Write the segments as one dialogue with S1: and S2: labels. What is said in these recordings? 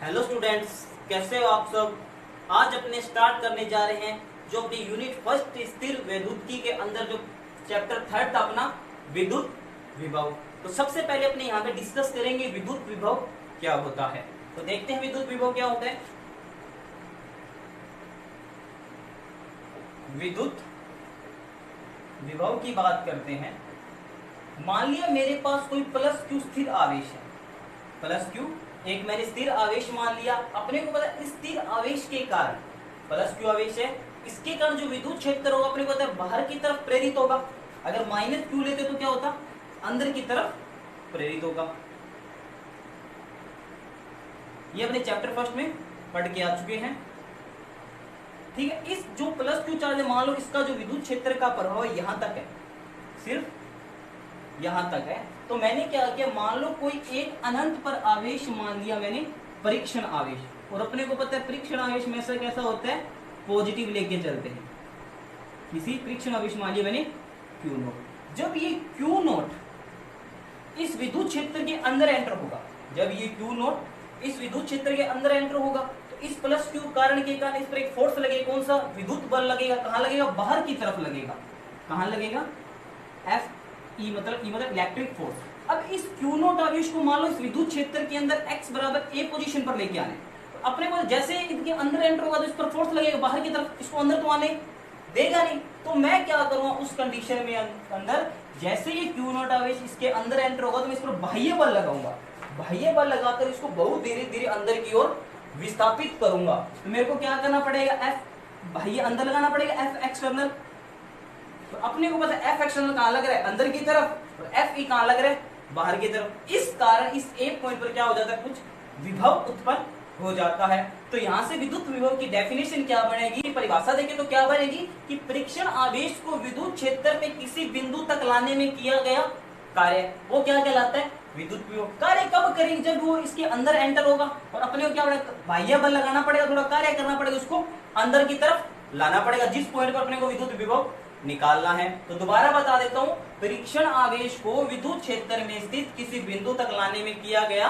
S1: Hello students, कैसे हो आप सब। आज अपने स्टार्ट करने जा रहे हैं जो अपनी यूनिट फर्स्ट स्थिर वैद्युतिकी के अंदर जो चैप्टर थर्ड था अपना विद्युत विभव। तो सबसे पहले अपने यहाँ पे डिस्कस करेंगे विद्युत विभव क्या होता है। तो देखते हैं विद्युत विभव क्या होता है। विद्युत विभव की बात करते हैं। मान लिया मेरे पास कोई प्लस क्यू स्थिर आवेश है, प्लस क्यू एक मैंने स्थिर आवेश मान लिया। अपने को पता है स्थिर आवेश के कारण प्लस क्यू आवेश है, इसके कारण जो विद्युत क्षेत्र होगा अपने को पता है बाहर की तरफ प्रेरित होगा। अगर माइनस क्यू लेते तो क्या होता, अंदर की तरफ प्रेरित होगा। ये अपने चैप्टर फर्स्ट में पढ़ के आ चुके हैं। ठीक है, इस जो प्लस क्यू चार्ज है मान लो इसका जो विद्युत क्षेत्र का प्रभाव यहां तक है, सिर्फ यहां तक है। तो मैंने क्या किया, मान लो कोई एक अनंत पर आवेश मान लिया मैंने, परीक्षण आवेश। और अपने को पता है परीक्षण आवेश में से कैसा होता है, पॉजिटिव लेके चलते हैं। किसी परीक्षण आवेश मान लिया मैंने क्यू नोट। जब ये क्यू नोट इस विद्युत क्षेत्र के अंदर एंटर होगा, जब ये क्यू नोट इस विद्युत क्षेत्र के अंदर एंटर होगा तो इस प्लस क्यू कारण के कारण इस पर एक फोर्स लगेगा। कौन सा, विद्युत बल लगेगा। कहां लगेगा, बाहर की तरफ लगेगा। कहां लगेगा, एफ ई मतलब इलेक्ट्रिक फोर्स। अब इस क्यू नोट आवेश को मान लो इस विद्युत क्षेत्र के अंदर x बराबर a पोजीशन पर लेके आने। तो अपने को जैसे इनके अंदर एंटर होगा तो इस पर फोर्स लगेगा बाहर की तरफ, इसको अंदर तो आने देगा नहीं। तो मैं क्या करूंगा उस कंडीशन में अंदर, जैसे ये क्यू नोट आवेश इसके अंदर एंटर होगा तो मैं इस पर बाह्य बल लगाऊंगा। बाह्य बल लगाकर इसको बहुत धीरे धीरे अंदर की ओर विस्थापित करूंगा। तो मेरे को क्या करना पड़ेगा, एफ बाह्य अंदर लगाना पड़ेगा, एफ एक्सटर्नल। तो अपने को पता है एफ एक्सटर्नल कहां लग रहा है, अंदर की तरफ, और एफ ई कहां लग रहा है, बाहर की तरफ। इस कारण इस एक पॉइंट पर क्या हो जाता है, कुछ विभव उत्पन्न हो जाता है। तो यहां से विद्युत विभव की डेफिनेशन क्या बनेगी, परिभाषा देखें तो क्या बनेगी कि परीक्षण आवेश को विद्युत क्षेत्र में किसी बिंदु तक लाने में किया गया कार्य, वो क्या कहलाता है, विद्युत विभव। कार्य कब करेंगे, जब वो इसके अंदर एंटर होगा और अपने को क्या पड़ेगा, बाह्य बल लगाना पड़ेगा, थोड़ा कार्य करना पड़ेगा, उसको अंदर की तरफ लाना पड़ेगा, जिस पॉइंट पर अपने को विद्युत विभव निकालना है। तो दोबारा बता देता हूं, परीक्षण आवेश को विद्युत क्षेत्र में स्थित किसी बिंदु तक लाने में किया गया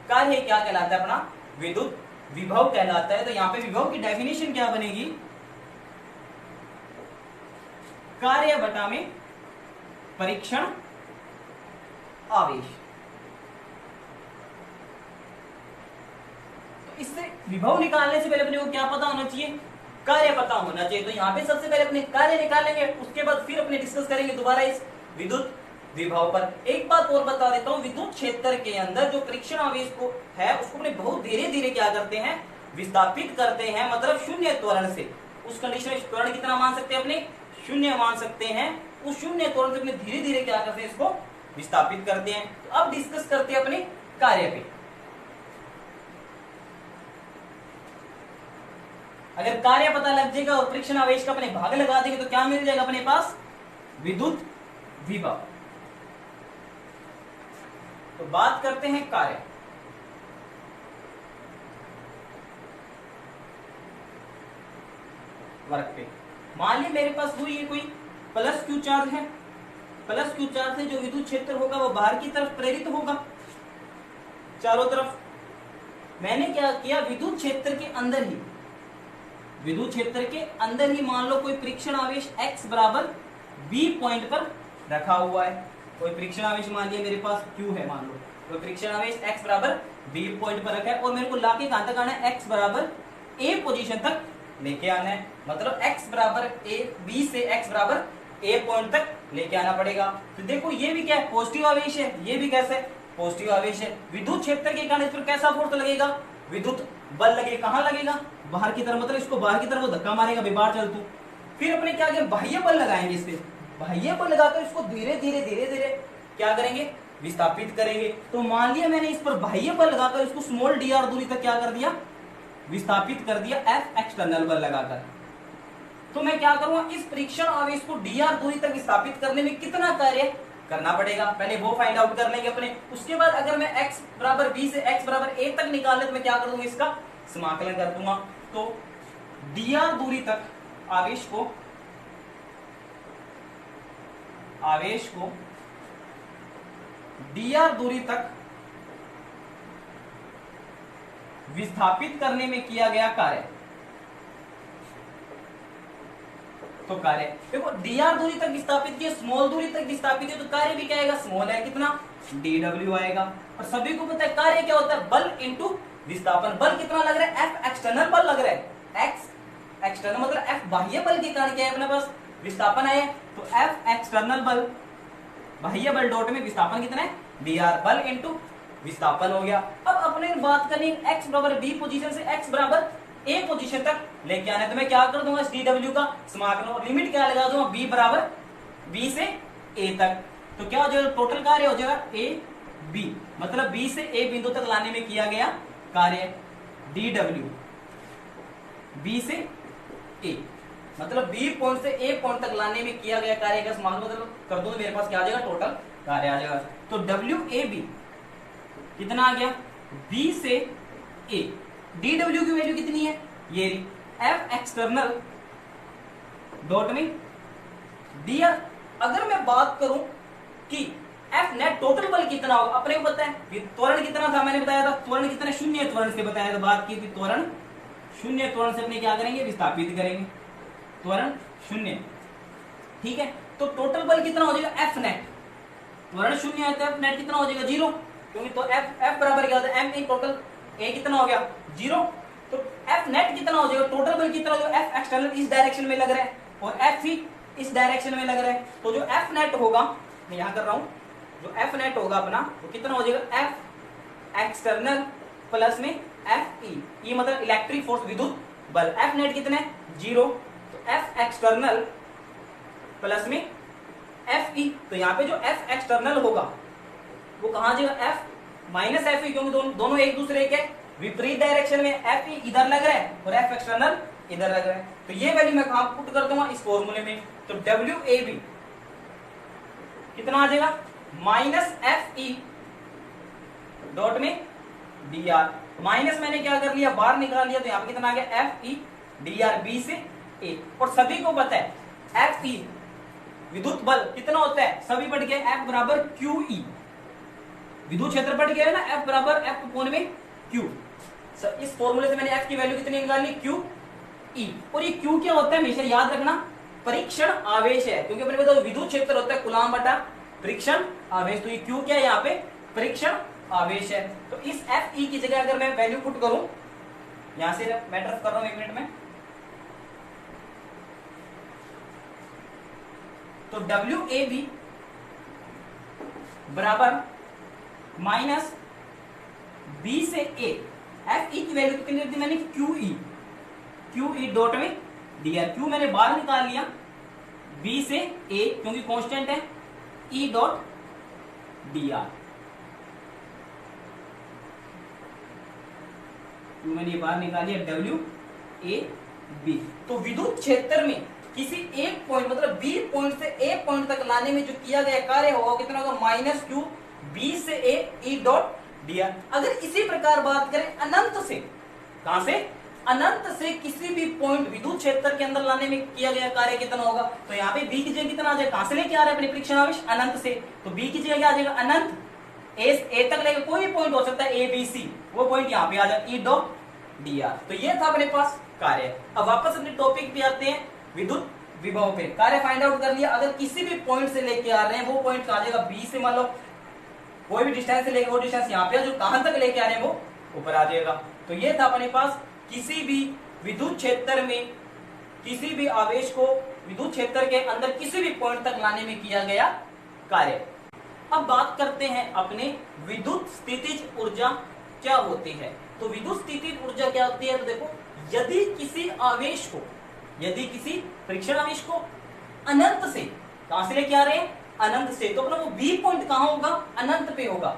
S1: कार्य क्या कहलाता है, अपना विद्युत विभव कहलाता है। तो यहां पे विभव की डेफिनेशन क्या बनेगी, कार्य बटा में परीक्षण आवेश। तो इससे विभव निकालने से पहले अपने को क्या पता होना चाहिए, कार्य पता होना चाहिए। तो यहाँ पे सबसे पहले अपने कार्य निकालेंगे, उसके बाद फिर अपने डिस्कस करेंगे दोबारा इस विद्युत विभव पर। एक बात और बता देता हूँ, विद्युत क्षेत्र के अंदर जो परीक्षण आवेश को है उसको अपने बहुत धीरे धीरे क्या करते हैं, विस्थापित करते हैं। मतलब शून्य त्वरण से, उस कंडीशन में त्वरण कितना मान सकते हैं, अपने शून्य मान सकते हैं। उस शून्य त्वरण से अपने धीरे धीरे क्या करते हैं, इसको विस्थापित करते हैं। तो अब डिस्कस करते हैं अपने कार्य पे। अगर कार्य पता लग जाएगा और परीक्षण आवेश का अपने भाग लगा देंगे तो क्या मिल जाएगा अपने पास, विद्युत विभव। तो बात करते हैं कार्य। वर्क पे मान लीजिए मेरे पास हुई है कोई प्लस क्यू चार्ज है। प्लस क्यू चार्ज से जो विद्युत क्षेत्र होगा वो बाहर की तरफ प्रेरित होगा चारों तरफ। मैंने क्या किया, विद्युत क्षेत्र के अंदर ही, विद्युत क्षेत्र के अंदर ही मान लो कोई परीक्षण आवेश x बराबर b पॉइंट पर रखा हुआ है। कोई परीक्षण आवेश मान लिया मेरे पास q है, मान लो कोई परीक्षण आवेश x बराबर b पॉइंट पर रखा है और मेरे को लाके कहां तक आना है, x बराबर a पोजीशन तक लेके आना है। मतलब x बराबर a, b से x बराबर a पॉइंट तक लेके आना पड़ेगा। तो देखो ये भी क्या है, पॉजिटिव आवेश है, ये भी कैसे पॉजिटिव आवेश है। विद्युत क्षेत्र के कारण इस पर कैसा फोर्स लगेगा, विद्युत बल लगेगा। कहां लगेगा, बाहर की तरफ, मतलब इसको बाहर की तरफ वो धक्का मारेगा, बेबार चल तू। फिर अपने क्या करेंगे, बाह्य बल लगाएंगे इस पे। बाह्य बल लगाकर इसको धीरे धीरे धीरे धीरे क्या करेंगे, विस्थापित करेंगे। तो मान लिया मैंने इस पर बाह्य बल लगाकर इसको स्मॉल dr दूरी तक क्या कर दिया, विस्थापित कर दिया, एफ एक्सटर्नल बल लगाकर। तो मैं क्या करूंगा, इस परीक्षण आवेश को dr दूरी तक विस्थापित करने में कितना कार्य करना पड़ेगा, पहले वो फाइंड आउट कर लेंगे अपने। उसके बाद अगर मैं x बराबर b से x बराबर a तक निकालने तो मैं क्या कर दूंगा, इसका समाकलन कर दूंगा। तो dr दूरी तक आवेश को dr दूरी तक विस्थापित करने में किया गया कार्य। तो कार्य देखो dr दूरी तक विस्थापित किया, स्मॉल दूरी तक विस्थापित है, तो कार्य भी क्या आएगा, स्मॉल है, कितना dw आएगा। और सभी को पता है कार्य क्या होता है, बल इंटू विस्थापन। बल कितना लग रहा है, F एक्सटर्नल बल लग रहा है, X एक्सटर्नल मतलब F बाह्य बल के कारण क्या है अपने पास, विस्थापन है। तो F एक्सटर्नल बल, बाह्य बल डॉट में विस्थापन कितना है, dr, बल इंटू विस्थापन हो गया। अब अपने बात करनी x बराबर b पोजीशन से x बराबर a पोजीशन तक लेके आना है, तो मैं क्या कर दूंगा, इस dw का समाकलन और लिमिट क्या लगा दूंगा, b बराबर b से a तक। तो क्या हो जाएगा, टोटल कार्य हो जाएगा a b, मतलब b से a बिंदु तक लाने में किया गया कार्य dw, b से a मतलब b पॉइंट से a पॉइंट तक लाने में किया गया कार्य का समाकलन मतलब कर दूंगा, मेरे पास क्या आ जाएगा, टोटल कार्य आ जाएगा। तो WAB कितना आ गया, B से A, DW की वैल्यू कितनी है, ये F एक्सटर्नल डॉट में dr। अगर मैं बात करूं कि F नेट टोटल बल कितना होगा, अपने को पता है त्वरण कितना था, मैंने बताया था त्वरण कितना, शून्य त्वरण से बताया था, बात की थी त्वरण शून्य त्वरण से अपने क्या करेंगे, विस्थापित करेंगे, त्वरण शून्य, ठीक है। तो टोटल बल कितना हो जाएगा, F नेट, त्वरण शून्य है तो F नेट कितना हो जाएगा, 0, क्योंकि तो F बराबर क्या होता है, M इन टोटल A कितना हो गया, 0। तो F नेट कितना हो जाएगा, टोटल बल कितना हो जाएगा, F एक्सटर्नल इस डायरेक्शन में लग रहा है और F ही इस डायरेक्शन में लग रहा है, तो जो F नेट होगा, मैं यहां कर रहा हूं, जो F नेट होगा अपना वो कितना हो जाएगा, F एक्सटर्नल प्लस में F ई मतलब इलेक्ट्रिक फोर्स, विद्युत बल। F नेट कितना है, 0, तो F एक्सटर्नल प्लस में F ई, तो यहाँ पे जो F एक्सटर्नल होगा वो कहां जाएगा, F माइनस F ई, क्योंकि दोनों एक दूसरे के विपरीत डायरेक्शन में, F ई इधर लग रहा है और F एक्सटर्नल इधर लग रहा है। तो ये वैल्यू मैं कहां पुट कर दूंगा, इस फॉर्मूले में। तो WAB कितना आ जाएगा, माइनस FE डॉट में dr, माइनस मैंने क्या कर लिया, बाहर निकाल लिया, तो यहाँ पे कितना आ गया, FE dr, B से A। और सभी को पता है FE विद्युत बल कितना होता है, सभी बढ़ गया, F बराबर QE, विद्युत क्षेत्र बढ़ गया है ना, F बराबर F कोण में Q। इस फॉर्मूले से मैंने F की वैल्यू कितनी निकाली, QE। और ये Q क्या होता है, हमेशा याद रखना, परीक्षण आवेश है, क्योंकि अपने बताओ विद्युत क्षेत्र होता है कूलाम बटा परीक्षण आवेश, तो ये Q क्या है, यहाँ पे परीक्षण आवेश है। तो इस FE की जगह अगर मैं वैल्यू पुट करूं, यहां से मैं ड्रॉप कर रहा हूं 1 मिनट में, तो WAB बराबर माइनस B से A, FE की वैल्यू कितनी दी मैंने, QE डॉट में dr, Q मैंने बाहर निकाल लिया, B से A क्योंकि कांस्टेंट है, E डॉट dr, Q मैंने बाहर निकाल लिया, WAB। तो विद्युत क्षेत्र में किसी एक पॉइंट मतलब B पॉइंट से A पॉइंट तक लाने में जो किया गया कार्य होगा कितना होगा, माइनस Q B से A E डॉट dr। अगर इसी प्रकार बात करें अनंत से, कहां से, अनंत से किसी भी पॉइंट विद्युत क्षेत्र के अंदर लाने में किया गया कार्य कितना होगा, तो यहाँ पे B की जगह कितना आ जाएगा, कहां से लेके आ रहे हैं अपने परीक्षण आवेश, अनंत से, तो B की जगह क्या आ जाएगा, अनंत, A तक लेके कोई भी पॉइंट हो सकता है A B C, वो पॉइंट यहाँ पे आ जाएगा E डॉट dr। तो ये था अपने पास कार्य। अब वापस अपने टॉपिक पे आते हैं, विद्युत विभव पे। कार्य फाइंड आउट कर लिया, अगर किसी भी पॉइंट से लेके आ रहे हैं वो पॉइंट कहां जाएगा, B से, मान लो कोई भी डिस्टेंस से लेके वो डिस्टेंस यहाँ पे जो कहां तक लेके आ रहे हैं वो ऊपर आ जाएगा। तो ये था अपने पास किसी भी विद्युत क्षेत्र में किसी भी आवेश को विद्युत क्षेत्र के अंदर किसी भी पॉइंट तक लाने में किया गया कार्य। अब बात करते हैं अपने विद्युत स्थितिज ऊर्जा क्या होती है। तो विद्युत स्थितिज ऊर्जा क्या होती है, तो देखो, यदि किसी आवेश को, यदि किसी परीक्षण आवेश को अनंत से, कहां से लेके आ रहे हैं, अनंत से, तो अपना वो बी पॉइंट कहां होगा, अनंत पे होगा,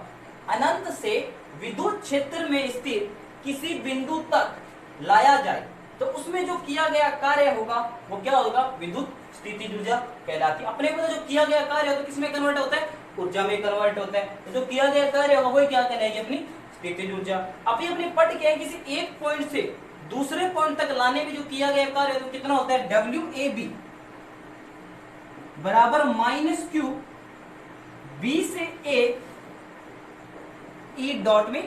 S1: अनंत से विद्युत क्षेत्र में स्थित किसी बिंदु तक लाया जाए तो उसमें जो किया गया कार्य होगा वो क्या होगा, विद्युत स्थितिज ऊर्जा कहलाती है। अपने को जो किया गया कार्य होता है किसमें कन्वर्ट होता है, ऊर्जा में कन्वर्ट होता है। तो जो किया गया कार्य होगा वो क्या कहलाएगी, अपनी स्थितिज ऊर्जा। अभी अपने पढ़ के किसी एक पॉइंट से दूसरे पॉइंट तक लाने में जो किया गया कार्य तो कितना होता है, WAB बराबर माइनस Q B से A E डॉट में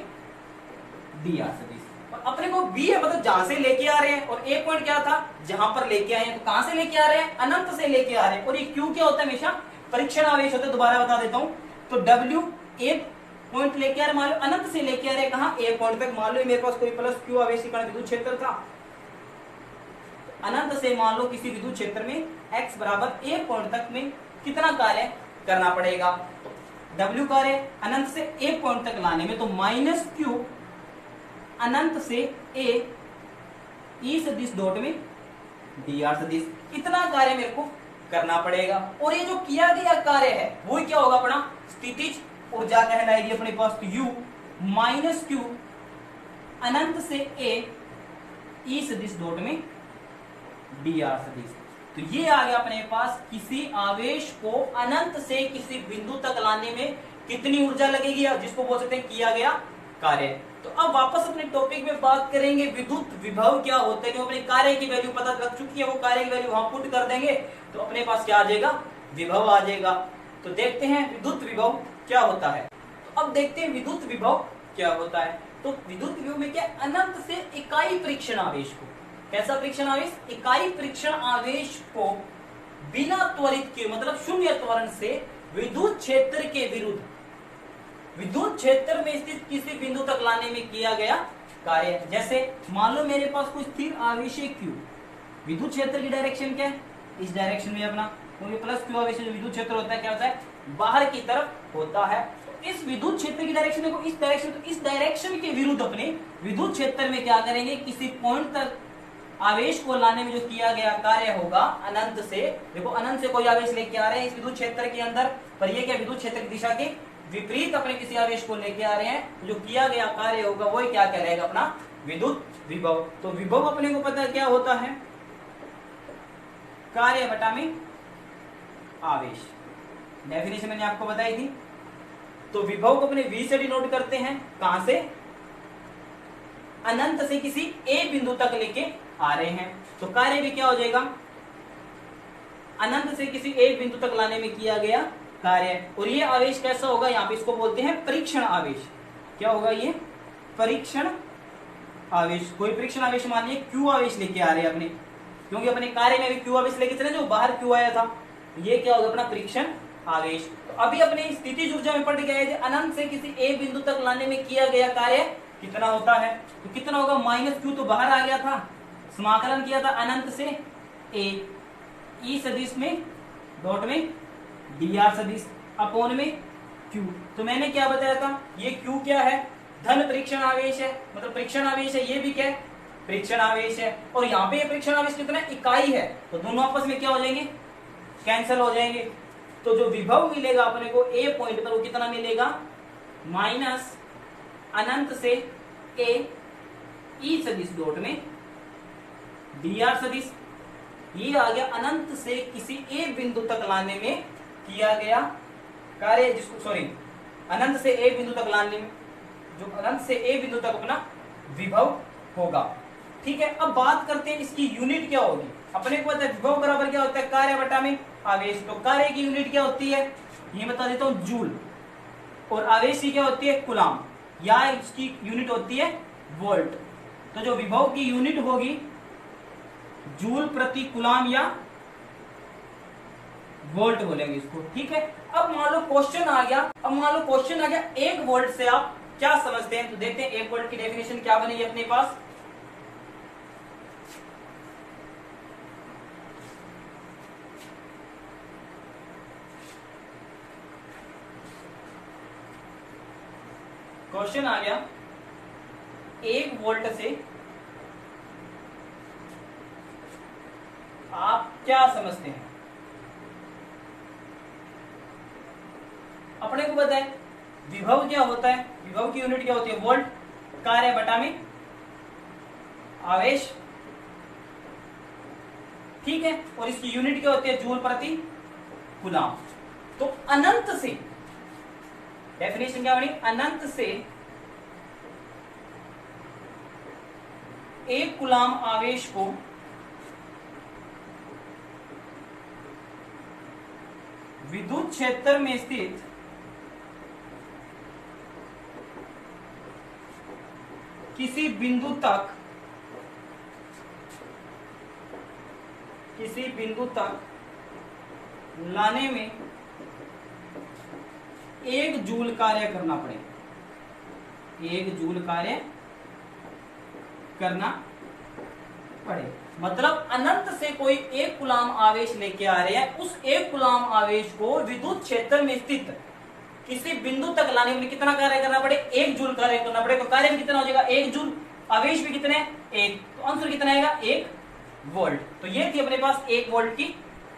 S1: dr सदिश। और अपने को बी है मतलब जहां से लेके आ रहे हैं, और ए पॉइंट क्या था जहां पर लेके आए हैं, तो कहां से लेके आ रहे हैं, अनंत से लेके आ रहे हैं। और ये क्यू क्या होता है, हमेशा परीक्षण आवेश होता है। दोबारा बता देता हूं, तो डब्ल्यू ए पॉइंट लेके आ रहे, मान लो अनंत से लेके आ रहे हैं कहां, ए पॉइंट तक। मान लो मेरे पास कोई प्लस क्यू आवेश के कारण विद्युत क्षेत्र था, अनंत से मान लो किसी विद्युत क्षेत्र में x बराबर ए पॉइंट तक में कितना कार्य करना पड़ेगा, W कार्य अनंत से ए पॉइंट तक लाने में, तो माइनस क्यू अनंत से ए ई सदिश डॉट में डी आर सदिश, इतना कार्य मेरे को करना पड़ेगा। और ये जो किया गया कार्य है वो क्या होगा, अपना स्थितिज ऊर्जा कहलाएगी अपने पास, तो U माइनस क्यू अनंत से ए ई सदिश डॉट में डी आर सदिश। तो ये आ गया अपने पास किसी आवेश को अनंत से किसी बिंदु तक लाने में कितनी ऊर्जा लगेगी, जिसको बोल सकते हैं किया गया कार्य। तो अब वापस अपने टॉपिक में बात करेंगे विद्युत विभव क्या होते हैं। अपने कार्य की वैल्यू पता लग चुकी है, वो कार्य की वैल्यू वहां पुट कर देंगे तो अपने पास क्या आ जाएगा, विभव आ जाएगा। तो देखते हैं विद्युत विभव क्या होता है। तो अब देखते हैं विद्युत विभव क्या होता है। तो विद्युत विभव में क्या, अनंत से इकाई परीक्षण आवेश को, कैसा परीक्षण आवेश, इकाई परीक्षण आवेश को बिना त्वरित के मतलब शून्य त्वरण से विद्युत क्षेत्र के विरुद्ध विद्युत क्षेत्र में स्थित किसी बिंदु तक लाने में किया गया कार्य। जैसे मान लो मेरे पास कोई स्थिर आवेश है Q, विद्युत क्षेत्र की डायरेक्शन क्या है, इस डायरेक्शन में अपना, क्योंकि प्लस Q आवेश जो विद्युत क्षेत्र होता है क्या होता है, बाहर की तरफ होता है। तो इस विद्युत क्षेत्र की डायरेक्शन देखो, इस डायरेक्शन, तो इस डायरेक्शन के विरुद्ध अपने विद्युत क्षेत्र में क्या करेंगे, किसी पॉइंट तक आवेश को लाने में जो किया गया कार्य होगा अनंत से, देखो अनंत से कोई आवेश लेके आ रहे हैं इस विद्युत क्षेत्र के अंदर, पर ये क्या विद्युत क्षेत्र की दिशा के विपरीत अपने किसी आवेश को लेके आ रहे हैं, जो किया गया कार्य होगा वही क्या कहलाएगा, अपना विद्युत विभव। तो विभव अपने को पता है क्या होता है, कार्य बटा में आवेश, डेफिनेशन मैंने आपको बताई थी। तो विभव को अपने V से डिनोट करते हैं, कहां से, अनंत से किसी ए बिंदु तक लेके आ रहे हैं। तो कार्य भी क्या हो जाएगा, अनंत से किसी एक बिंदु तक लाने में किया गया कार्य। और ये आवेश कैसा होगा, यहाँ पे इसको बोलते हैं परीक्षण आवेश। क्या होगा ये, परीक्षण आवेश। कोई परीक्षण आवेश मानिए क्यू आवेश लेके आ रहे हैं अपने, क्योंकि अपने कार्य में भी क्यू आवेश लेके चले, जो बाहर क्यू आया था, ये क्या होगा, अपना परीक्षण आवेश। तो अभी अपने स्थितिज ऊर्जा में पढ़ गया है, अनंत से किसी एक बिंदु तक लाने में किया गया कार्य कितना होता है, तो कितना होगा, माइनस क्यू तो बाहर आ गया था, समाकलन किया था अनंत से ए ई सदिश में डॉट में डी आर सदिश अपोन में क्यू। तो मैंने क्या बताया था, ये क्यू क्या है, धन परीक्षण आवेश है, मतलब परीक्षण आवेश है, ये भी क्या है, परीक्षण आवेश है। और यहाँ पे ये परीक्षण आवेश कितना है, इकाई है, तो दोनों आपस में क्या हो जाएंगे, कैंसिल हो जाएंगे। तो जो विभव मिलेगा अपने को ए पॉइंट पर वो कितना मिलेगा, माइनस अनंत से ए ई सदिश डॉट में डी आर सदिश। ये आ गया अनंत से किसी ए बिंदु तक लाने में किया गया कार्य, जिसको सॉरी अनंत से ए बिंदु तक लाने में, जो अनंत से ए बिंदु तक अपना विभव होगा। ठीक है, अब बात करते हैं इसकी यूनिट क्या होगी। अपने को पता है विभव बराबर क्या होता है, कार्य बटा में आवेश। तो कार्य की यूनिट क्या होती है, ये बता देता हूं, जूल। और आवेश की क्या होती है, कूलम, या इसकी यूनिट होती है वोल्ट। तो जो विभव की यूनिट होगी जूल प्रति कूलम या वोल्ट बोलेंगे इसको। ठीक है, अब मान लो क्वेश्चन आ गया, एक वोल्ट से आप क्या समझते हैं। तो देखते हैं एक वोल्ट की डेफिनेशन क्या बनेगी अपने पास। क्वेश्चन आ गया, एक वोल्ट से आप क्या समझते हैं। अपने को पता है विभव क्या होता है, विभव की यूनिट क्या होती है, वोल्ट, कार्य बटा में आवेश। ठीक है, और इसकी यूनिट क्या होती है, जूल प्रति कूलम। तो अनंत से डेफिनेशन क्या बनी, अनंत से एक कूलम आवेश को विद्युत क्षेत्र में स्थित किसी बिंदु तक लाने में 1 जूल कार्य करना पड़े, 1 जूल कार्य करना पड़े। मतलब अनंत से कोई 1 कूलाम आवेश लेके आ रहे हैं, उस 1 कूलाम आवेश को विद्युत क्षेत्र में स्थित किसी बिंदु तक लाने में कितना कार्य करना पड़े, 1 जूल कार्य करना पड़े। तो कार्य भी कितना हो जाएगा, 1 जूल, आवेश भी कितने, 1, तो आंसर कितना आएगा, 1 वोल्ट। तो ये थी अपने पास 1 वोल्ट की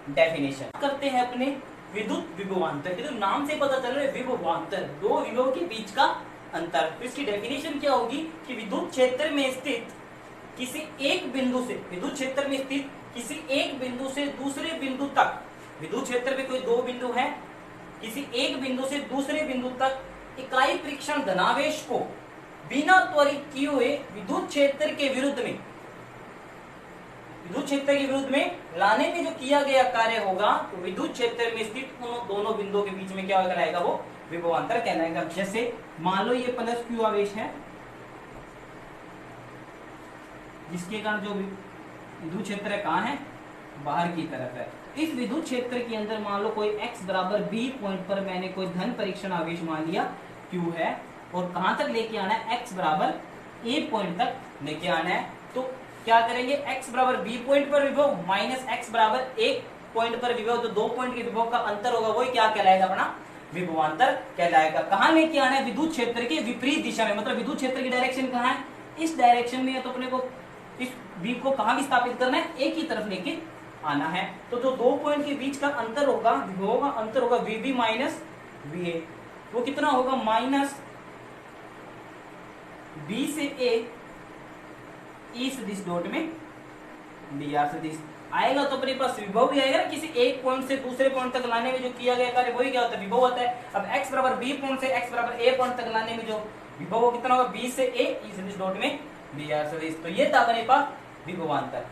S1: डेफिनेशन। करते हैं अपने विद्युत विभवांतर की, तो नाम से पता चल रहा है विभवांतर, 2 विभव के बीच का अंतर। तो इसकी डेफिनेशन क्या होगी कि विद्युत क्षेत्र में स्थित किसी एक बिंदु से, विद्युत क्षेत्र में स्थित किसी एक बिंदु से दूसरे बिंदु तक, विद्युत क्षेत्र में कोई 2 बिंदु है, किसी एक बिंदु से दूसरे बिंदु तक इकाई परीक्षण धनावेश को बिना त्वरित किए हुए विद्युत क्षेत्र के विरुद्ध में, विद्युत क्षेत्र के विरुद्ध में लाने में जो किया गया कार्य होगा, तो विद्युत क्षेत्र में स्थित उन दोनों बिंदुओं के बीच में क्या कहलाएगा, वो विभवांतर कहलाएगा। जैसे मान लो ये प्लस क्यू आवेश है, जिसके कारण जो विद्युत क्षेत्र है कहाँ है, बाहर की तरफ है। इस विद्युत क्षेत्र के अंदर मान लो कोई x बराबर b पॉइंट पर मैंने कोई धन परीक्षण आवेश मान लिया q है, और कहां तक लेके आना है, x बराबर a पॉइंट तक लेके आना है। तो क्या करेंगे, x बराबर b पॉइंट पर विभव माइनस x बराबर a पॉइंट पर विभव, तो 2 पॉइंट के विभव का अंतर होगा, वही क्या कहलाएगा, अपना विभवांतर कहलाएगा। कहां लेके आना है, विद्युत क्षेत्र के विपरीत दिशा में, मतलब विद्युत क्षेत्र की डायरेक्शन कहां है, इस डायरेक्शन में है, तो अपने को इस v को कहां भी स्थापित करना है, एक ही तरफ लेके आना है। तो जो 2 पॉइंट के बीच का अंतर होगा, विभव का अंतर होगा vb माइनस va, वो कितना होगा, माइनस b से a ई सदिश डॉट में dr सदिश आएगा। तो अपने पास विभव भी आएगा ना, किसी एक पॉइंट से दूसरे पॉइंट तक लाने में जो किया गया कार्य वही क्या होता है, विभव होता है। अब x बराबर b पॉइंट से x बराबर a पॉइंट तक लाने में जो विभव कितना होगा, b से a ई सदिश डॉट में dr सदिश। तो ये था अपने पास विभवांतर।